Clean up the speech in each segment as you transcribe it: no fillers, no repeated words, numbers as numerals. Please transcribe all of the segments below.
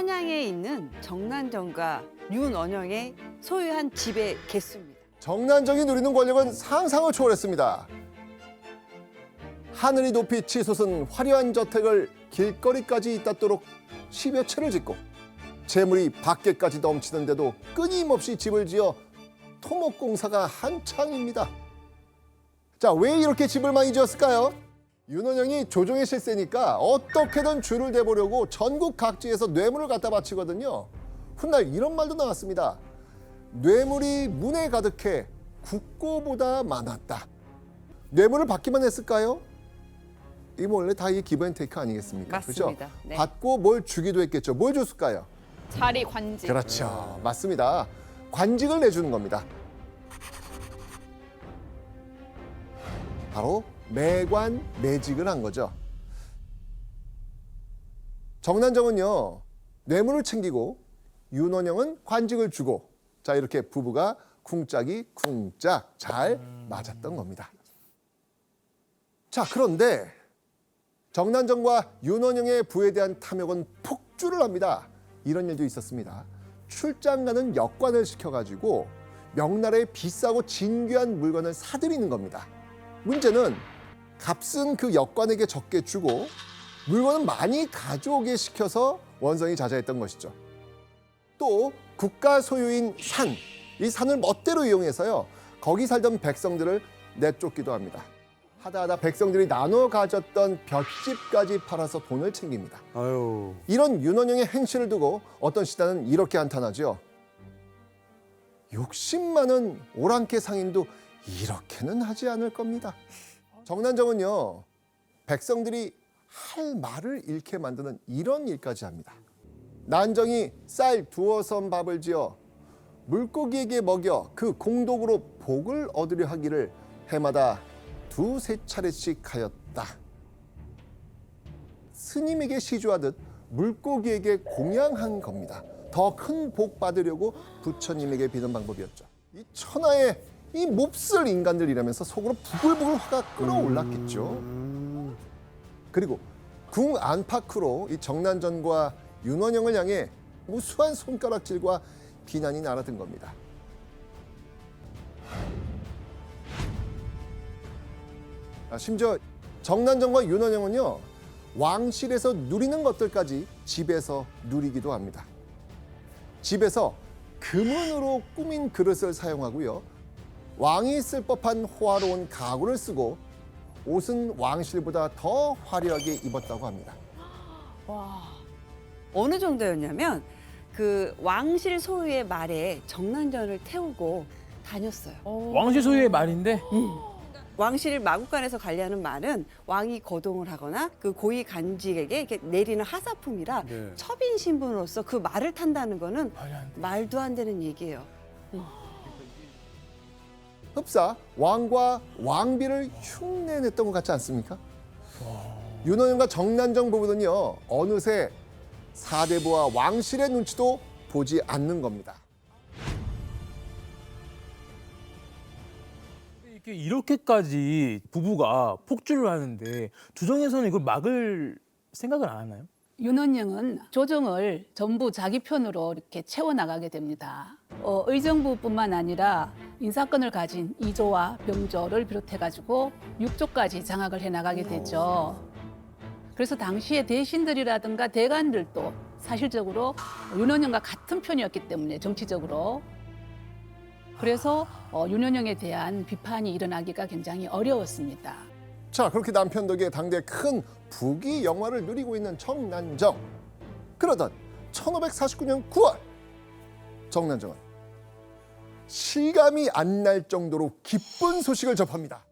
한양에 있는 정난정과 윤원영의 소유한 집의 개수입니다. 정난정이 누리는 권력은 상상을 초월했습니다. 하늘이 높이 치솟은 화려한 저택을 길거리까지 잇닿도록 10여 채를 짓고 재물이 밖에까지 넘치는데도 끊임없이 집을 지어 토목공사가 한창입니다. 자, 왜 이렇게 집을 많이 지었을까요? 윤원영이 조정의 실세니까 어떻게든 줄을 대보려고 전국 각지에서 뇌물을 갖다 바치거든요. 훗날 이런 말도 나왔습니다. 뇌물이 문에 가득해 국고보다 많았다. 뇌물을 받기만 했을까요? 이거 원래 다 이게 기브앤테이크 아니겠습니까? 맞습니다. 그렇죠? 네. 받고 뭘 주기도 했겠죠. 뭘 줬을까요? 자리 관직. 그렇죠. 맞습니다. 관직을 내주는 겁니다. 바로 매관 매직을 한 거죠. 정난정은요, 뇌물을 챙기고 윤원영은 관직을 주고, 자, 이렇게 부부가 쿵짝이 쿵짝 잘 맞았던 겁니다. 자, 그런데 정난정과 윤원영의 부에 대한 탐욕은 폭주를 합니다. 이런 일도 있었습니다. 출장 가는 역관을 시켜가지고 명나라에 비싸고 진귀한 물건을 사들이는 겁니다. 문제는 값은 그 역관에게 적게 주고 물건은 많이 가져오게 시켜서 원성이 자자했던 것이죠. 또 국가 소유인 산, 이 산을 멋대로 이용해서요, 거기 살던 백성들을 내쫓기도 합니다. 하다 백성들이 나눠 가졌던 볏집까지 팔아서 돈을 챙깁니다. 아유. 이런 윤원영의 행실을 두고 어떤 시단은 이렇게 한탄하죠. 욕심 많은 오랑캐 상인도 이렇게는 하지 않을 겁니다. 정난정은요, 백성들이 할 말을 잃게 만드는 이런 일까지 합니다. 난정이 쌀 두어 선 밥을 지어 물고기에게 먹여 그 공덕으로 복을 얻으려 하기를 해마다 두세 차례씩 하였다. 스님에게 시주하듯 물고기에게 공양한 겁니다. 더 큰 복 받으려고 부처님에게 비는 방법이었죠. 이 천하의 이 몹쓸 인간들이라면서 속으로 부글부글 화가 끓어올랐겠죠. 그리고 궁 안팎으로 이 정난정과 윤원영을 향해 무수한 손가락질과 비난이 날아든 겁니다. 심지어 정난정과 윤원영은요, 왕실에서 누리는 것들까지 집에서 누리기도 합니다. 집에서 금은으로 꾸민 그릇을 사용하고요, 왕이 쓸 법한 호화로운 가구를 쓰고 옷은 왕실보다 더 화려하게 입었다고 합니다. 와, 어느 정도였냐면 그 왕실 소유의 말에 정난정을 태우고 다녔어요. 왕실 소유의 말인데 왕실 마국간에서 관리하는 말은 왕이 거동을 하거나 그 고위 간직에게 이렇게 내리는 하사품이라 네. 첩인 신분으로서 그 말을 탄다는 거는 말이 안 돼. 말도 안 되는 얘기예요. 흡사 왕과 왕비를 흉내냈던 것 같지 않습니까? 윤원영과 정난정 부부는요, 어느새 사대부와 왕실의 눈치도 보지 않는 겁니다. 이렇게까지 부부가 폭주를 하는데 조정에서는 이걸 막을 생각을 안 하나요? 윤원영은 조정을 전부 자기 편으로 이렇게 채워나가게 됩니다. 의정부뿐만 아니라 인사권을 가진 이조와 병조를 비롯해가지고 6조까지 장악을 해나가게 되죠. 그래서 당시의 대신들이라든가 대관들도 사실적으로 윤원영과 같은 편이었기 때문에 정치적으로 그래서 윤원영에 대한 비판이 일어나기가 굉장히 어려웠습니다. 자, 그렇게 남편 덕에 당대 큰 부귀 영화를 누리고 있는 정난정. 그러던 1549년 9월, 정난정은 실감이 안 날 정도로 기쁜 소식을 접합니다.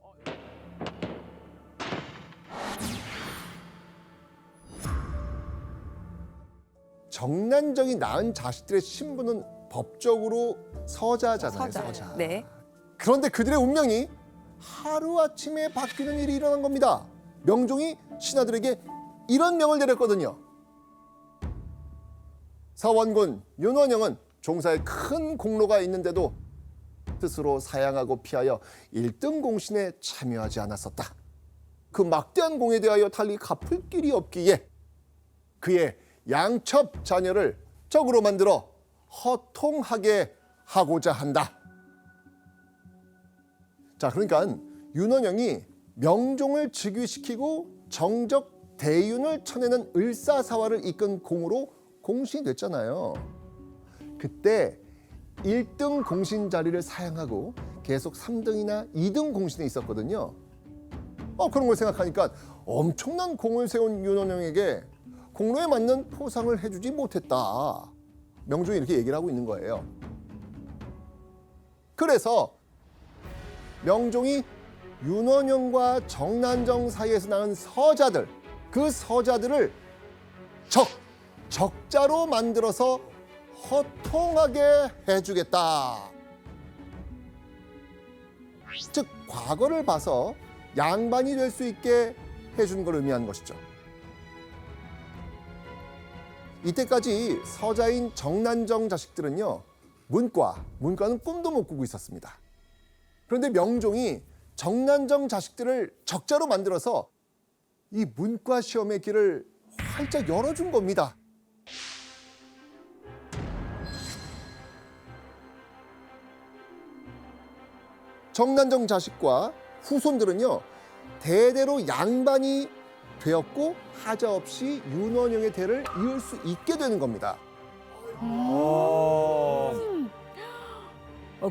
정난정이 낳은 자식들의 신분은 법적으로 서자잖아요. 서자. 네. 그런데 그들의 운명이 하루아침에 바뀌는 일이 일어난 겁니다. 명종이 신하들에게 이런 명을 내렸거든요. 사원군 윤원영은 종사에 큰 공로가 있는데도 스스로 사양하고 피하여 1등 공신에 참여하지 않았었다. 그 막대한 공에 대하여 달리 갚을 길이 없기에 그의 양첩 자녀를 적으로 만들어 허통하게 하고자 한다. 자, 그러니까 윤원영이 명종을 즉위시키고 정적 대윤을 쳐내는 을사사화를 이끈 공으로 공신이 됐잖아요. 그때 1등 공신 자리를 사양하고 계속 3등이나 2등 공신에 있었거든요. 그런 걸 생각하니까 엄청난 공을 세운 윤원영에게 공로에 맞는 포상을 해주지 못했다. 명종이 이렇게 얘기를 하고 있는 거예요. 그래서 명종이 윤원영과 정난정 사이에서 낳은 서자들, 그 서자들을 적자로 만들어서 허통하게 해주겠다. 즉 과거를 봐서 양반이 될 수 있게 해주는 걸 의미하는 것이죠. 이때까지 서자인 정난정 자식들은요, 문과는 꿈도 못 꾸고 있었습니다. 그런데 명종이 정난정 자식들을 적자로 만들어서 이 문과 시험의 길을 활짝 열어준 겁니다. 정난정 자식과 후손들은요, 대대로 양반이 되었고 하자 없이 윤원영의 대를 이을 수 있게 되는 겁니다.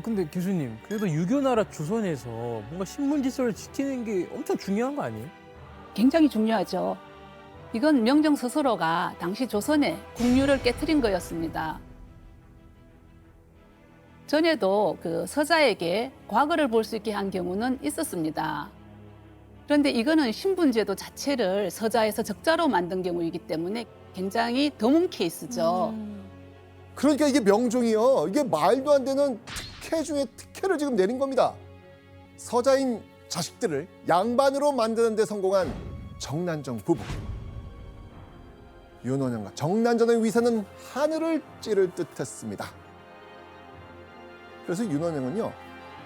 근데 교수님, 그래도 유교나라 조선에서 뭔가 신문 질서를 지키는 게 엄청 중요한 거 아니에요? 굉장히 중요하죠. 이건 명종 스스로가 당시 조선의 국류를 깨트린 거였습니다. 전에도 그 서자에게 과거를 볼 수 있게 한 경우는 있었습니다. 그런데 이거는 신분제도 자체를 서자에서 적자로 만든 경우이기 때문에 굉장히 드문 케이스죠. 그러니까 이게 명종이요, 이게 말도 안 되는 특혜 중에 특혜를 지금 내린 겁니다. 서자인 자식들을 양반으로 만드는 데 성공한 정난정 부부. 윤원영과 정난정의 위세는 하늘을 찌를 듯했습니다. 그래서 윤원영은요,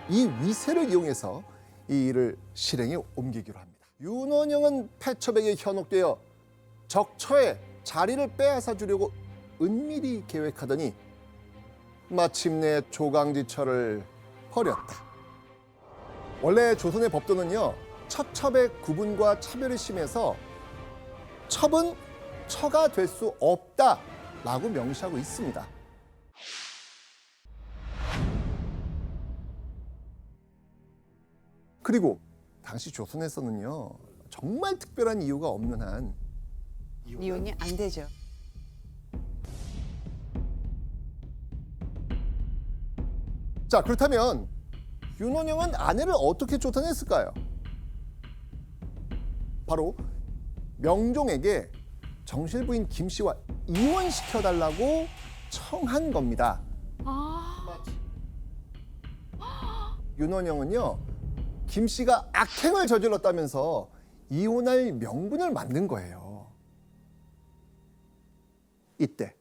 이 위세를 이용해서 이 일을 실행에 옮기기로 합니다. 윤원영은 패첩에게 현혹되어 적처에 자리를 빼앗아 주려고 은밀히 계획하더니 마침내 조강지처를 벌였다. 원래 조선의 법도는요, 처첩의 구분과 차별이 심해서 첩은 처가 될 수 없다라고 명시하고 있습니다. 그리고 당시 조선에서는요, 정말 특별한 이유가 없는 한 이혼이 안 되죠. 자, 그렇다면 윤원영은 아내를 어떻게 쫓아냈을까요? 바로 명종에게 정실부인 김씨와 이혼시켜달라고 청한 겁니다. 윤원영은요, 김씨가 악행을 저질렀다면서 이혼할 명분을 만든 거예요. 이때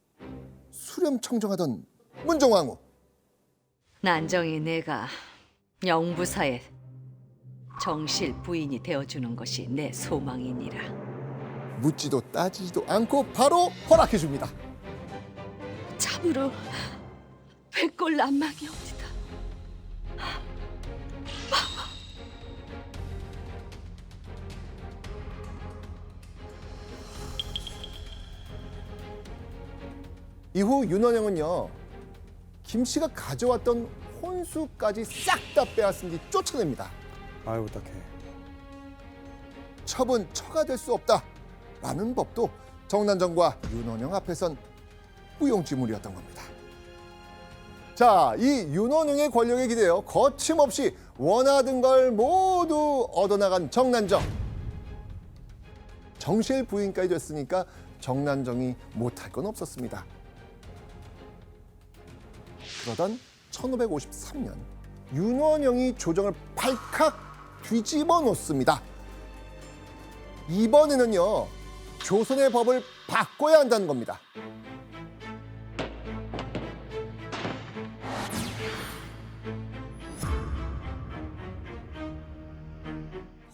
수렴청정하던 문종왕후, 난정이 내가 영부사의 정실 부인이 되어주는 것이 내 소망이니라. 묻지도 따지지도 않고 바로 허락해 줍니다. 참으로 백골난망이옵니다. 이후 윤원영은요, 김씨가 가져왔던 혼수까지 싹 다 빼앗은 뒤 쫓아냅니다. 아유, 어떡해. 첩은 처가 될 수 없다라는 법도 정난정과 윤원영 앞에선 무용지물이었던 겁니다. 자, 이 윤원영의 권력에 기대어 거침없이 원하던 걸 모두 얻어나간 정난정. 정실 부인까지 됐으니까 정난정이 못할 건 없었습니다. 그러던 1553년 윤원영이 조정을 발칵 뒤집어 놓습니다. 이번에는요, 조선의 법을 바꿔야 한다는 겁니다.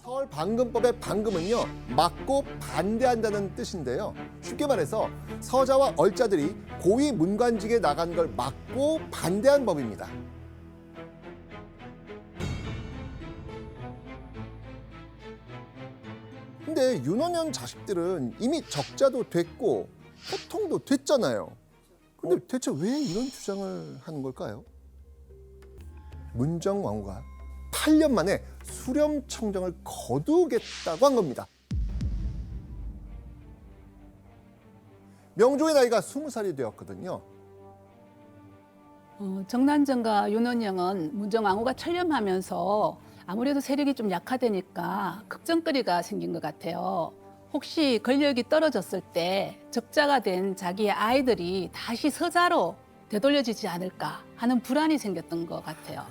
서울 방금법의 방금은요, 막고 반대한다는 뜻인데요. 쉽게 말해서 서자와 얼자들이 고위 문관직에 나간 걸 막고 반대한 법입니다. 근데 윤원영 자식들은 이미 적자도 됐고 호통도 됐잖아요. 근데 대체 왜 이런 주장을 하는 걸까요? 문정왕후가 8년 만에 수렴청정을 거두겠다고 한 겁니다. 명종의 나이가 20살이 되었거든요. 정난정과 윤원영은 문정왕후가 철렴하면서 아무래도 세력이 좀 약화되니까 걱정거리가 생긴 것 같아요. 혹시 권력이 떨어졌을 때 적자가 된 자기의 아이들이 다시 서자로 되돌려지지 않을까 하는 불안이 생겼던 것 같아요.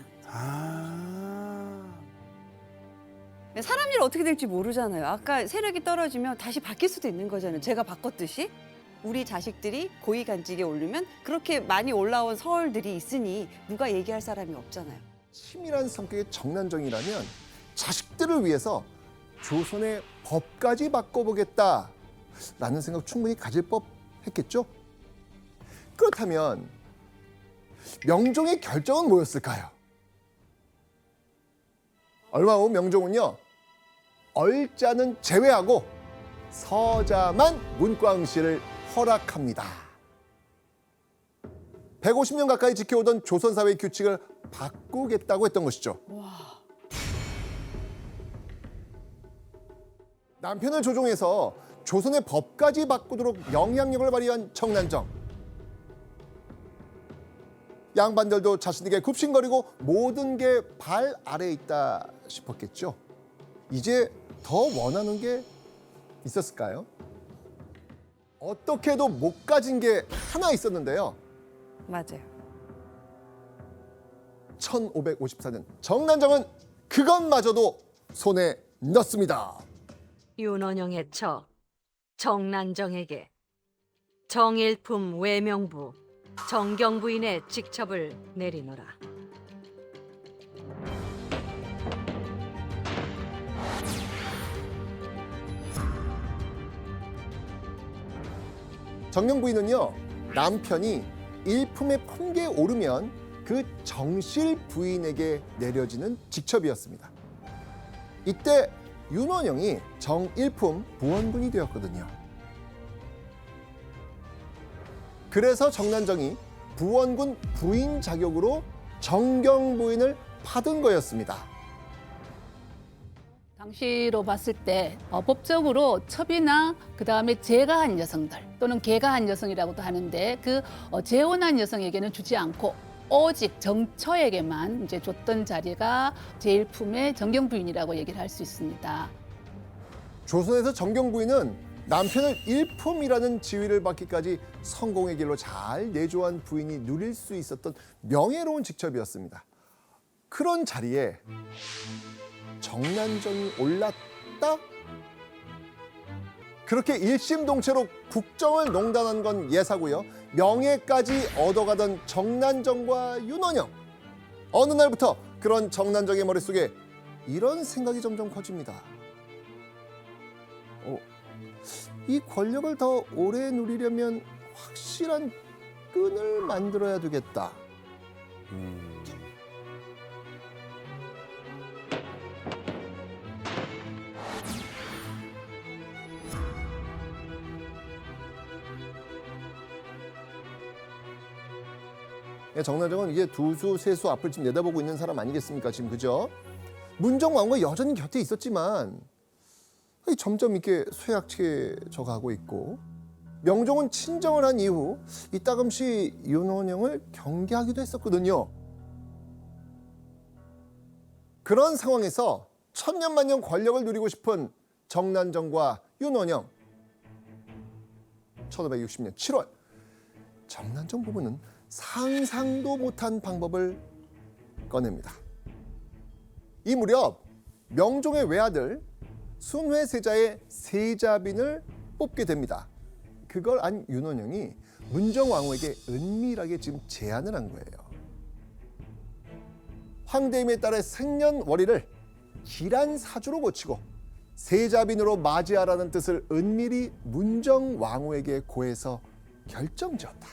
사람 일 어떻게 될지 모르잖아요. 아까 세력이 떨어지면 다시 바뀔 수도 있는 거잖아요. 제가 바꿨듯이. 우리 자식들이 고위간직에 오르면 그렇게 많이 올라온 서얼들이 있으니 누가 얘기할 사람이 없잖아요. 치밀한 성격의 정난정이라면 자식들을 위해서 조선의 법까지 바꿔보겠다라는 생각 충분히 가질 법했겠죠. 그렇다면 명종의 결정은 뭐였을까요? 얼마 후 명종은요, 얼자는 제외하고 서자만 문광실을 허락합니다. 150년 가까이 지켜오던 조선사회의 규칙을 바꾸겠다고 했던 것이죠. 남편을 조종해서 조선의 법까지 바꾸도록 영향력을 발휘한 정난정. 양반들도 자신에게 굽신거리고 모든 게 발 아래에 있다 싶었겠죠. 이제 더 원하는 게 있었을까요? 어떻게도 못 가진 게 하나 있었는데요. 맞아요. 1554년 정난정은 그것마저도 손에 넣습니다. 윤원영의 처 정난정에게 정일품 외명부 정경부인의 직첩을 내리노라. 정경부인은요, 남편이 일품의 품계에 오르면 그 정실 부인에게 내려지는 직첩이었습니다. 이때 윤원영이 정일품 부원군이 되었거든요. 그래서 정난정이 부원군 부인 자격으로 정경부인을 받은 거였습니다. 당시로 봤을 때 법적으로 첩이나 그다음에 재가한 여성들 또는 개가한 여성이라고도 하는데 그 재혼한 여성에게는 주지 않고 오직 정처에게만 이제 줬던 자리가 제일품의 정경부인이라고 얘기를 할 수 있습니다. 조선에서 정경부인은 남편을 일품이라는 지위를 받기까지 성공의 길로 잘 내조한 부인이 누릴 수 있었던 명예로운 직첩이었습니다. 그런 자리에 정난정이 올랐다? 그렇게 일심동체로 국정을 농단한 건 예사고요. 명예까지 얻어가던 정난정과 윤원영. 어느 날부터 그런 정난정의 머릿속에 이런 생각이 점점 커집니다. 이 권력을 더 오래 누리려면 확실한 끈을 만들어야 되겠다. 정난정은 이제 두수, 세수 앞을 지금 내다보고 있는 사람 아니겠습니까? 지금 그죠? 문정왕후가 여전히 곁에 있었지만 점점 이렇게 쇠약해져 가고 있고, 명종은 친정을 한 이후 이따금씩 윤원영을 경계하기도 했었거든요. 그런 상황에서 천년만년 권력을 누리고 싶은 정난정과 윤원영. 1560년 7월 정난정 부부는 상상도 못한 방법을 꺼냅니다. 이 무렵 명종의 외아들 순회세자의 세자빈을 뽑게 됩니다. 그걸 안 윤원영이 문정왕후에게 은밀하게 지금 제안을 한 거예요. 황대임에 따라 생년월일을 기란사주로 고치고 세자빈으로 맞이하라는 뜻을 은밀히 문정왕후에게 고해서 결정지었다.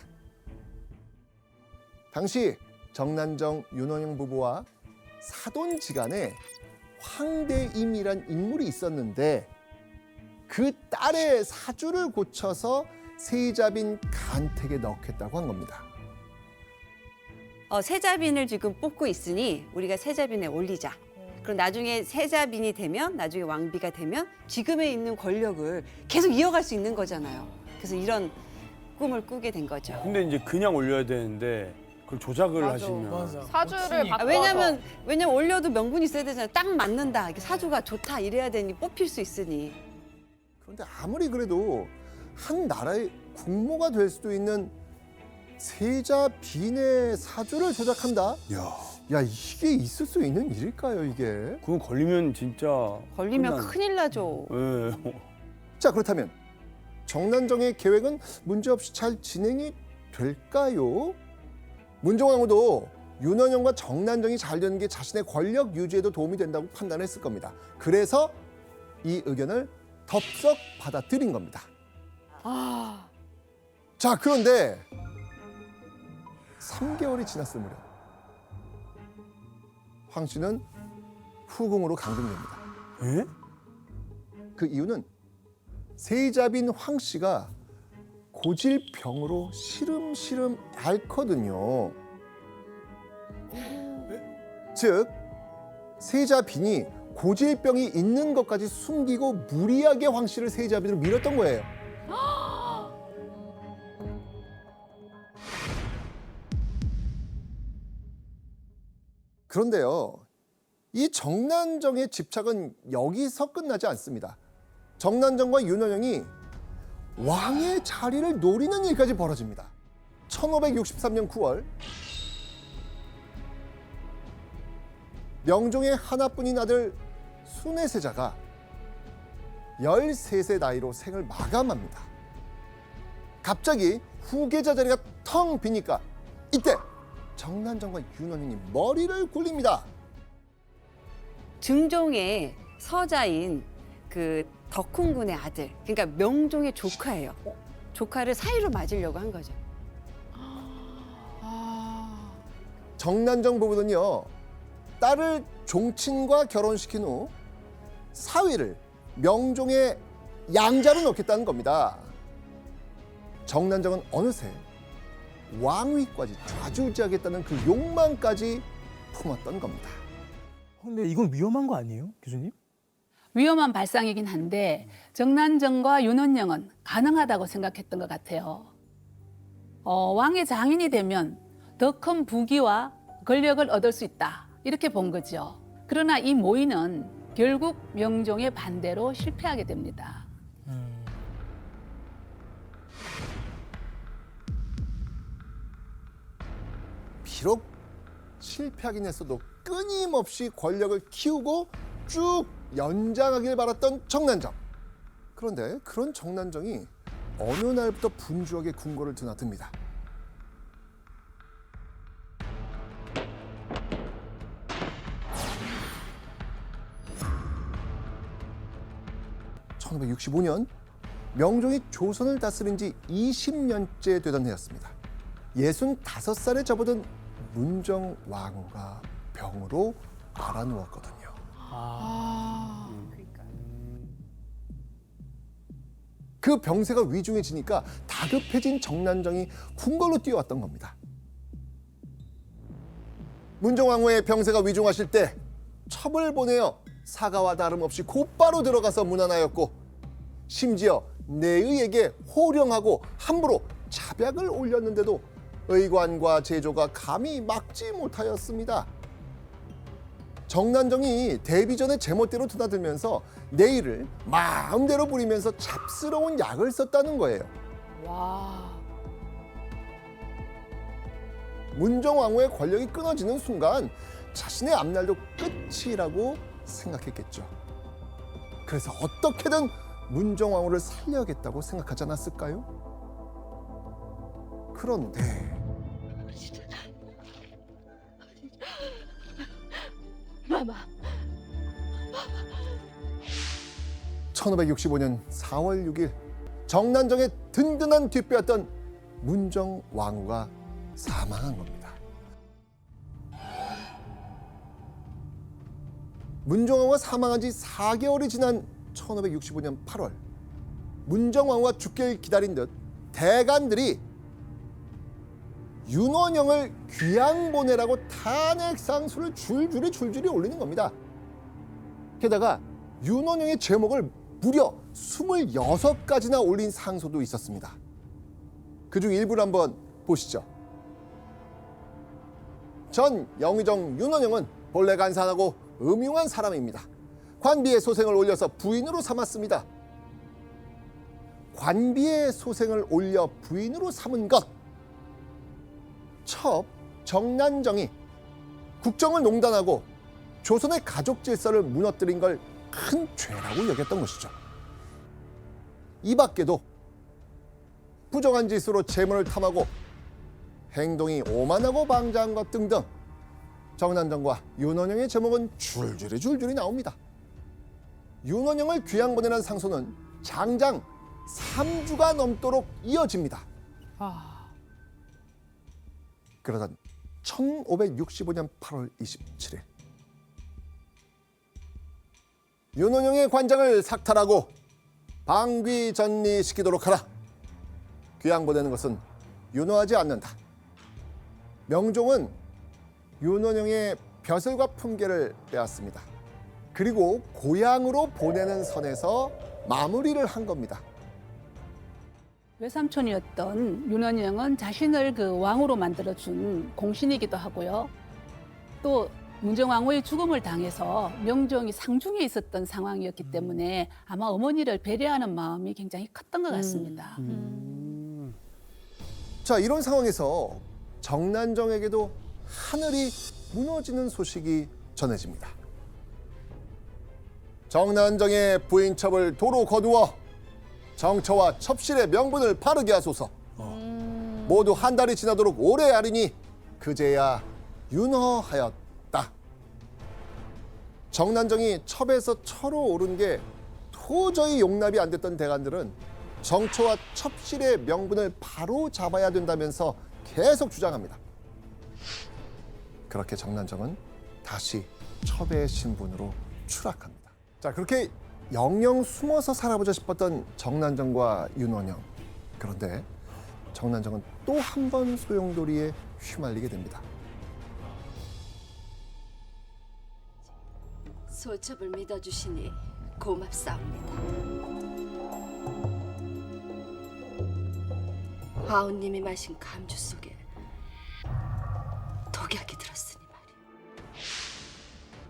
당시 정난정, 윤원영 부부와 사돈지간에 황대임이란 인물이 있었는데 그 딸의 사주를 고쳐서 세자빈 간택에 넣겠다고 한 겁니다. 세자빈을 지금 뽑고 있으니 우리가 세자빈에 올리자. 그럼 나중에 세자빈이 되면, 나중에 왕비가 되면 지금에 있는 권력을 계속 이어갈 수 있는 거잖아요. 그래서 이런 꿈을 꾸게 된 거죠. 근데 이제 그냥 올려야 되는데 그걸 조작을 하시면 사주를 바꿔서. 왜냐면 올려도 명분이 있어야 되잖아요. 딱 맞는다. 이렇게 사주가 좋다. 이래야 되니 뽑힐 수 있으니. 그런데 아무리 그래도 한 나라의 국모가 될 수도 있는 세자빈의 사주를 조작한다? 야, 이게 있을 수 있는 일일까요, 이게? 그건 걸리면 진짜 걸리면 끝나는- 큰일 나죠. 예. 자, 그렇다면 정난정의 계획은 문제없이 잘 진행이 될까요? 문정왕후도 윤원영과 정난정이 잘 되는 게 자신의 권력 유지에도 도움이 된다고 판단했을 겁니다. 그래서 이 의견을 덥석 받아들인 겁니다. 자, 그런데 3개월이 지났을 무렵 황 씨는 후궁으로 강등됩니다. 예? 그 이유는 세자빈 황 씨가 고질병으로 시름시름 앓거든요. 즉 세자빈이 고질병이 있는 것까지 숨기고 무리하게 황 씨를 세자빈으로 밀었던 거예요. 그런데요, 이 정난정의 집착은 여기서 끝나지 않습니다. 정난정과 윤원영이 왕의 자리를 노리는 일까지 벌어집니다. 1563년 9월 명종의 하나뿐인 아들 순혜세자가 13세 나이로 생을 마감합니다. 갑자기 후계자 자리가 텅 비니까 이때 정난정과 윤원영이 머리를 굴립니다. 증종의 서자인 그 덕훈군의 아들, 그러니까 명종의 조카예요. 조카를 사이로 맞으려고 한 거죠. 정난정 부부는요, 딸을 종친과 결혼시킨 후 사위를 명종의 양자로 놓겠다는 겁니다. 정난정은 어느새 왕위까지 좌지우지하겠다는 그 욕망까지 품었던 겁니다. 근데 이건 위험한 거 아니에요, 교수님? 위험한 발상이긴 한데 정난정과 윤원영은 가능하다고 생각했던 것 같아요. 왕의 장인이 되면 더 큰 부귀와 권력을 얻을 수 있다, 이렇게 본 거죠. 그러나 이 모의는 결국 명종의 반대로 실패하게 됩니다. 비록 실패하긴 했어도 끊임없이 권력을 키우고 쭉 연장하길 바랐던 정난정. 그런데 그런 정난정이 어느 날부터 분주하게 궁궐을 드나듭니다. (1565년) 명종이 조선을 다스린 지 20년째 되던 해였습니다. 65살에 접어든 문정왕후가 병으로 앓아누웠거든요. 그 병세가 위중해지니까 다급해진 정난정이 궁궐로 뛰어왔던 겁니다. 문정왕후의 병세가 위중하실 때 첩을 보내어 사과와 다름없이 곧바로 들어가서 문안하였고, 심지어 내의에게 호령하고 함부로 잡약을 올렸는데도 의관과 제조가 감히 막지 못하였습니다. 정난정이 데뷔 전에 제멋대로 드나들면서 내의를 마음대로 부리면서 잡스러운 약을 썼다는 거예요. 문정왕후의 권력이 끊어지는 순간 자신의 앞날도 끝이라고 생각했겠죠. 그래서 어떻게든 문정왕후를 살려야겠다고 생각하지 않았을까요? 그런데 마마. 1565년 4월 6일 정난정의 든든한 뒷배였던 문정왕후가 사망한 겁니다. 문정왕후가 사망한 지 4개월이 지난 1565년 8월, 문정왕후가 죽길 기다린 듯 대간들이 윤원영을 귀양 보내라고 탄핵상수를 줄줄이 올리는 겁니다. 게다가 윤원영의 제목을 무려 26가지나 올린 상소도 있었습니다. 그중 일부를 한번 보시죠. 전 영의정 윤원영은 본래 간사하고 음흉한 사람입니다. 관비의 소생을 올려서 부인으로 삼았습니다. 관비의 소생을 올려 부인으로 삼은 것, 첩 정난정이 국정을 농단하고 조선의 가족 질서를 무너뜨린 걸 큰 죄라고 여겼던 것이죠. 이 밖에도 부정한 짓으로 재물을 탐하고 행동이 오만하고 방자한 것 등등 정난정과 윤원영의 제목은 줄줄이 나옵니다. 윤원영을 귀양 보내는 상소는 장장 3주가 넘도록 이어집니다. 그러던 1565년 8월 27일 윤원영의 관장을 삭탈하고 방귀전리시키도록 하라. 귀양 보내는 것은 윤호하지 않는다. 명종은 윤원영의 벼슬과 품계를 빼앗습니다. 그리고 고향으로 보내는 선에서 마무리를 한 겁니다. 외삼촌이었던 윤원영은 자신을 그 왕으로 만들어준 공신이기도 하고요. 또 문정왕후의 죽음을 당해서 명종이 상중에 있었던 상황이었기 때문에 아마 어머니를 배려하는 마음이 굉장히 컸던 것 같습니다. 자, 이런 상황에서 정난정에게도 하늘이 무너지는 소식이 전해집니다. 정난정의 부인첩을 도로 거두어 정처와 첩실의 명분을 바르게 하소서. 모두 한 달이 지나도록 오래 하리니 그제야 윤허하였다. 정난정이 첩에서 처로 오른 게 도저히 용납이 안 됐던 대간들은 정처와 첩실의 명분을 바로 잡아야 된다면서 계속 주장합니다. 그렇게 정난정은 다시 첩의 신분으로 추락합니다. 자, 그렇게 영영 숨어서 살아보자 싶었던 정난정과 윤원영. 그런데 정난정은 또 한 번 소용돌이에 휘말리게 됩니다. 소첩을 믿어주시니 고맙사옵니다. 아우님이 마신 감주 속에 독약이 들었으니 말이오.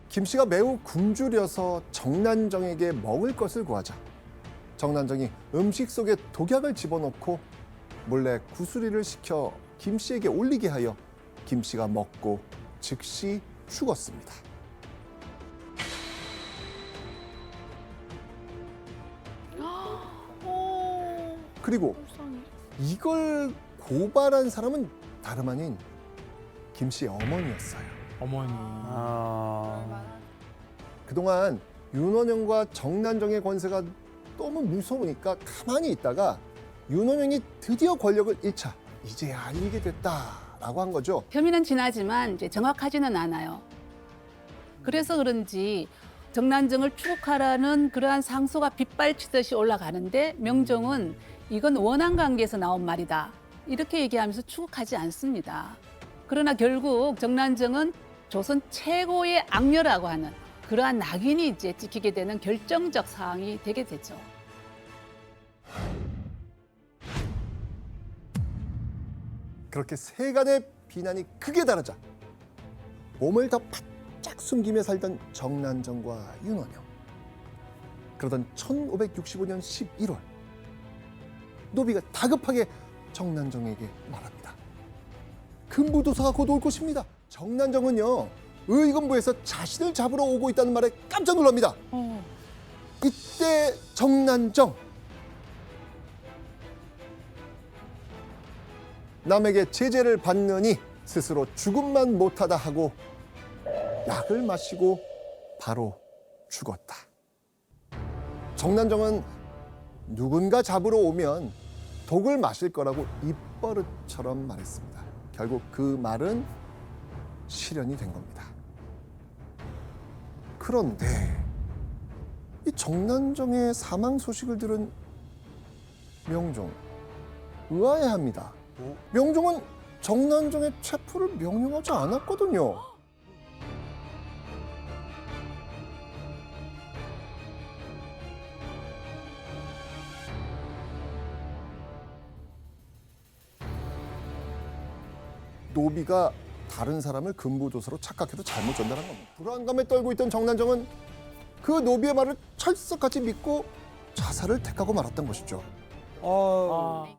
김씨가 매우 굶주려서 정난정에게 먹을 것을 구하자 정난정이 음식 속에 독약을 집어넣고 몰래 구수리를 시켜 김씨에게 올리게 하여 김씨가 먹고 즉시 죽었습니다. 그리고 이걸 고발한 사람은 다름 아닌 김씨의 어머니였어요. 어머니. 그동안 윤원영과 정난정의 권세가 너무 무서우니까 가만히 있다가 윤원영이 드디어 권력을 잃자 이제야 알리게 됐다라고 한 거죠. 혐의는 진하지만 이제 정확하지는 않아요. 그래서 그런지 정난정을 추국하라는 그러한 상소가 빗발치듯이 올라가는데 명종은 이건 원한 관계에서 나온 말이다. 이렇게 얘기하면서 추국하지 않습니다. 그러나 결국 정난정은 조선 최고의 악녀라고 하는 그러한 낙인이 이제 찍히게 되는 결정적 사항이 되게 되죠. 그렇게 세간의 비난이 극에 달하자 몸을 더 바짝 숨기며 살던 정난정과 윤원영. 그러던 1565년 11월 노비가 다급하게 정난정에게 말합니다. 금부도사가 곧 올 것입니다. 정난정은요 의금부에서 자신을 잡으러 오고 있다는 말에 깜짝 놀랍니다. 이때 정난정 남에게 제재를 받느니 스스로 죽음만 못하다 하고 약을 마시고 바로 죽었다. 정난정은 누군가 잡으러 오면 독을 마실 거라고 입버릇처럼 말했습니다. 결국 그 말은 실현이 된 겁니다. 그런데 이 정난정의 사망 소식을 들은 명종 의아해합니다. 명종은 정난정의 체포를 명령하지 않았거든요. 노비가 다른 사람을 금부조서로 착각해도 잘못 전달한 겁니다. 불안감에 떨고 있던 정난정은 그 노비의 말을 철석같이 믿고 자살을 택하고 말았던 것이죠. 아,